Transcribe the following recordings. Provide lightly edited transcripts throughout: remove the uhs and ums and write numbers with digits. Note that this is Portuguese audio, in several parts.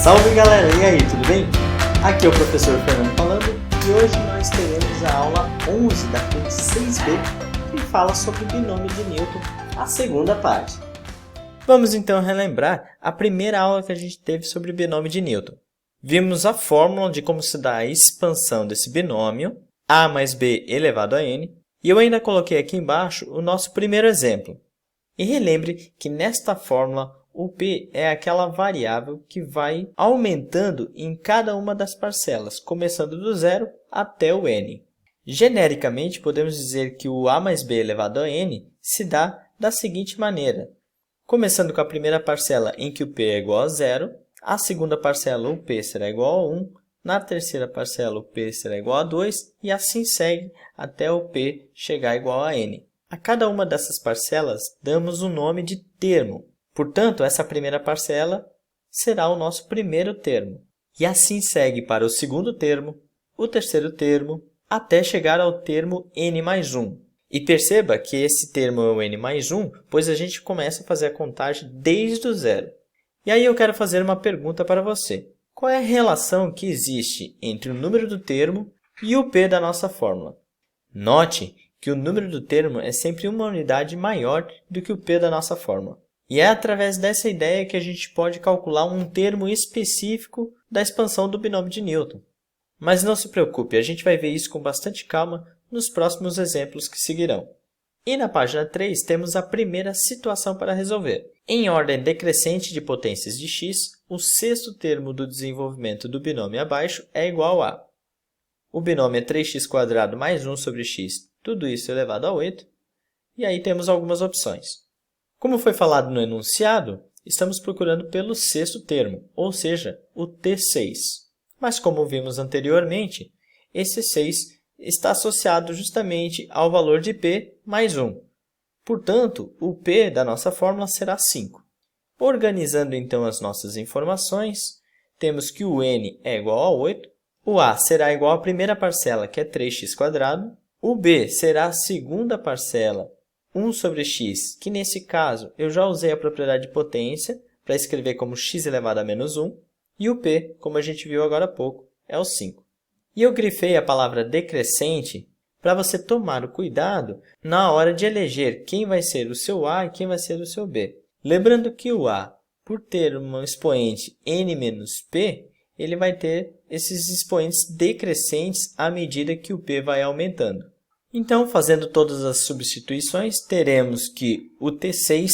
Salve galera, e aí, tudo bem? Aqui é o professor Fernando falando e hoje nós teremos a aula 11 da classe 6B que fala sobre o binômio de Newton, a segunda parte. Vamos então relembrar a primeira aula que a gente teve sobre o binômio de Newton. Vimos a fórmula de como se dá a expansão desse binômio, a mais b elevado a n, e eu ainda coloquei aqui embaixo o nosso primeiro exemplo. E relembre que nesta fórmula o p é aquela variável que vai aumentando em cada uma das parcelas, começando do zero até o n. Genericamente, podemos dizer que o a mais b elevado a n se dá da seguinte maneira. Começando com a primeira parcela em que o p é igual a zero, a segunda parcela o p será igual a 1, na terceira parcela o p será igual a 2 e assim segue até o p chegar igual a n. A cada uma dessas parcelas damos o nome de termo. Portanto, essa primeira parcela será o nosso primeiro termo. E assim segue para o segundo termo, o terceiro termo, até chegar ao termo n mais 1. E perceba que esse termo é o n mais 1, pois a gente começa a fazer a contagem desde o zero. E aí eu quero fazer uma pergunta para você. Qual é a relação que existe entre o número do termo e o p da nossa fórmula? Note que o número do termo é sempre uma unidade maior do que o p da nossa fórmula. E é através dessa ideia que a gente pode calcular um termo específico da expansão do binômio de Newton. Mas não se preocupe, a gente vai ver isso com bastante calma nos próximos exemplos que seguirão. E na página 3 temos a primeira situação para resolver. Em ordem decrescente de potências de x, o sexto termo do desenvolvimento do binômio abaixo é igual a... O binômio é 3x² mais 1 sobre x, tudo isso elevado a 8. E aí temos algumas opções. Como foi falado no enunciado, estamos procurando pelo sexto termo, ou seja, o T6. Mas como vimos anteriormente, esse 6 está associado justamente ao valor de p mais 1. Portanto, o p da nossa fórmula será 5. Organizando então as nossas informações, temos que o n é igual a 8, o a será igual à primeira parcela, que é 3x², o b será a segunda parcela, 1 sobre x, que nesse caso eu já usei a propriedade de potência para escrever como x elevado a menos 1, e o p, como a gente viu agora há pouco, é o 5. E eu grifei a palavra decrescente para você tomar o cuidado na hora de eleger quem vai ser o seu a e quem vai ser o seu b. Lembrando que o a, por ter um expoente n menos p, ele vai ter esses expoentes decrescentes à medida que o p vai aumentando. Então, fazendo todas as substituições, teremos que o T6,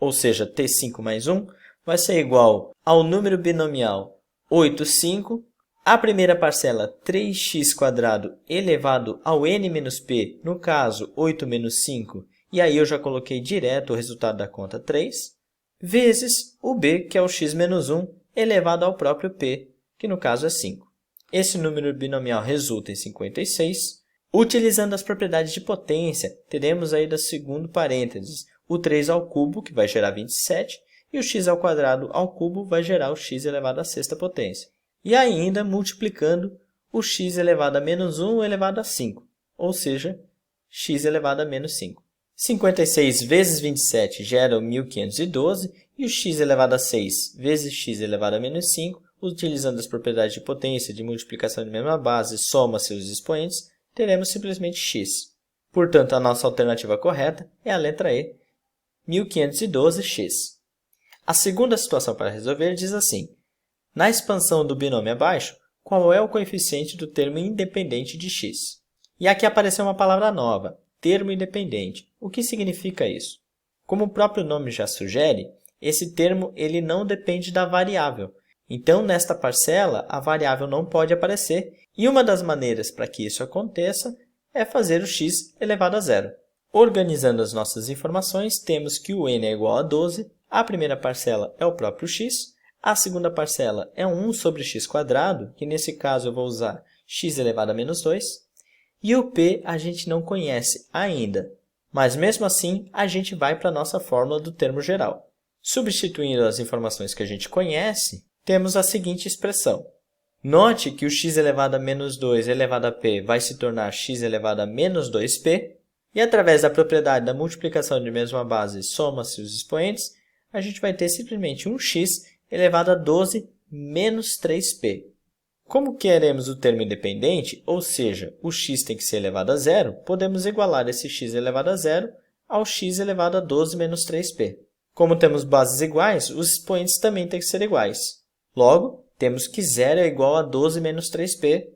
ou seja, T5 mais 1, vai ser igual ao número binomial 8, 5, a primeira parcela 3x² elevado ao n menos p, no caso 8 menos 5, e aí eu já coloquei direto o resultado da conta 3, vezes o b, que é o x menos 1, elevado ao próprio p, que no caso é 5. Esse número binomial resulta em 56. Utilizando as propriedades de potência, teremos aí do segundo parênteses o 3 ao cubo, que vai gerar 27, e o x² ao cubo vai gerar o x elevado à sexta potência. E ainda multiplicando o x elevado a menos 1 elevado a 5, ou seja, x elevado a menos 5. 56 vezes 27 gera 1512, e o x elevado a 6 vezes x elevado a menos 5, utilizando as propriedades de potência de multiplicação de mesma base, soma seus expoentes, teremos simplesmente x. Portanto, a nossa alternativa correta é a letra E, 1512x. A segunda situação para resolver diz assim: na expansão do binômio abaixo, qual é o coeficiente do termo independente de x? E aqui apareceu uma palavra nova, termo independente. O que significa isso? Como o próprio nome já sugere, esse termo ele não depende da variável. Então, nesta parcela, a variável não pode aparecer, e uma das maneiras para que isso aconteça é fazer o x elevado a zero. Organizando as nossas informações, temos que o n é igual a 12, a primeira parcela é o próprio x, a segunda parcela é 1 sobre x², que nesse caso eu vou usar x elevado a menos 2, e o p a gente não conhece ainda, mas mesmo assim a gente vai para a nossa fórmula do termo geral. Substituindo as informações que a gente conhece, temos a seguinte expressão. Note que o x elevado a menos 2 elevado a p vai se tornar x elevado a menos 2p, e através da propriedade da multiplicação de mesma base soma-se os expoentes, a gente vai ter simplesmente um x elevado a 12 menos 3p. Como queremos o termo independente, ou seja, o x tem que ser elevado a zero, podemos igualar esse x elevado a zero ao x elevado a 12 menos 3p. Como temos bases iguais, os expoentes também têm que ser iguais. Logo, temos que zero é igual a 12 menos 3p,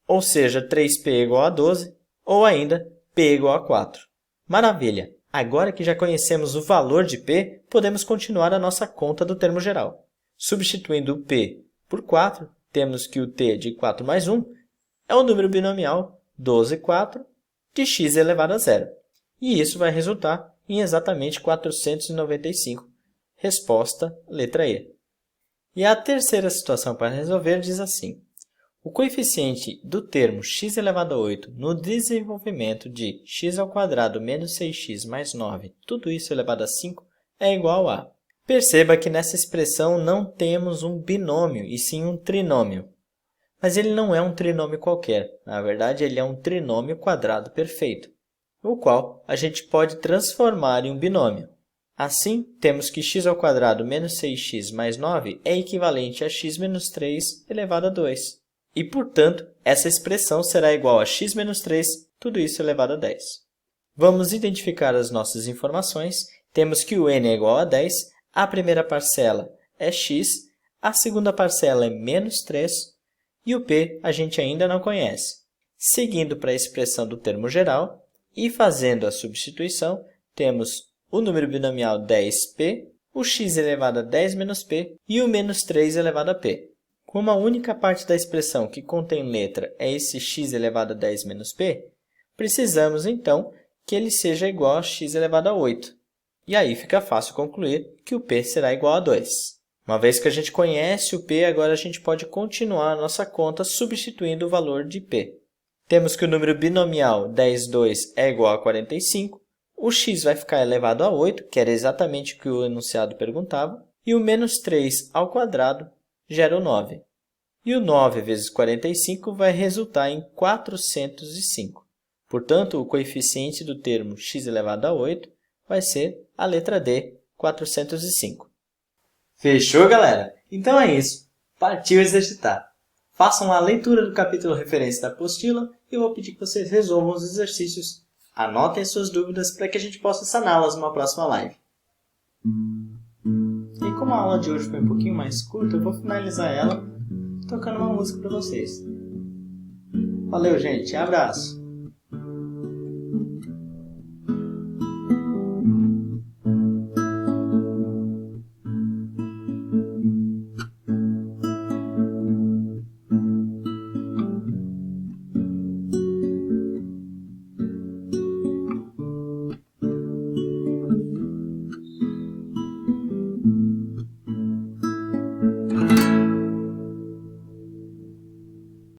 ou seja, 3p é igual a 12, ou ainda p é igual a 4. Maravilha! Agora que já conhecemos o valor de p, podemos continuar a nossa conta do termo geral. Substituindo o p por 4, temos que o t de 4 mais 1 é o número binomial 12, 4 de x elevado a zero. E isso vai resultar em exatamente 495. Resposta, letra E. E a terceira situação para resolver diz assim: o coeficiente do termo x elevado a 8 no desenvolvimento de x ao quadrado menos 6x mais 9, tudo isso elevado a 5, é igual a... Perceba que nessa expressão não temos um binômio, e sim um trinômio. Mas ele não é um trinômio qualquer, na verdade ele é um trinômio quadrado perfeito, o qual a gente pode transformar em um binômio. Assim, temos que x ao quadrado menos 6x mais 9 é equivalente a x menos 3 elevado a 2. E, portanto, essa expressão será igual a x menos 3, tudo isso elevado a 10. Vamos identificar as nossas informações. Temos que o n é igual a 10, a primeira parcela é x, a segunda parcela é menos 3 e o p a gente ainda não conhece. Seguindo para a expressão do termo geral e fazendo a substituição, temos o número binomial 10p, o x elevado a 10 menos p e o menos 3 elevado a p. Como a única parte da expressão que contém letra é esse x elevado a 10 menos p, precisamos, então, que ele seja igual a x elevado a 8. E aí fica fácil concluir que o p será igual a 2. Uma vez que a gente conhece o p, agora a gente pode continuar a nossa conta substituindo o valor de p. Temos que o número binomial 10, 2 é igual a 45, o x vai ficar elevado a 8, que era exatamente o que o enunciado perguntava, e o menos 3 ao quadrado gera o 9. E o 9 vezes 45 vai resultar em 405. Portanto, o coeficiente do termo x elevado a 8 vai ser a letra D, 405. Fechou, galera? Então é isso. Partiu exercitar. Façam a leitura do capítulo referência da apostila e eu vou pedir que vocês resolvam os exercícios. Anotem suas dúvidas para que a gente possa saná-las numa próxima live. E como a aula de hoje foi um pouquinho mais curta, eu vou finalizar ela tocando uma música para vocês. Valeu, gente. Abraço.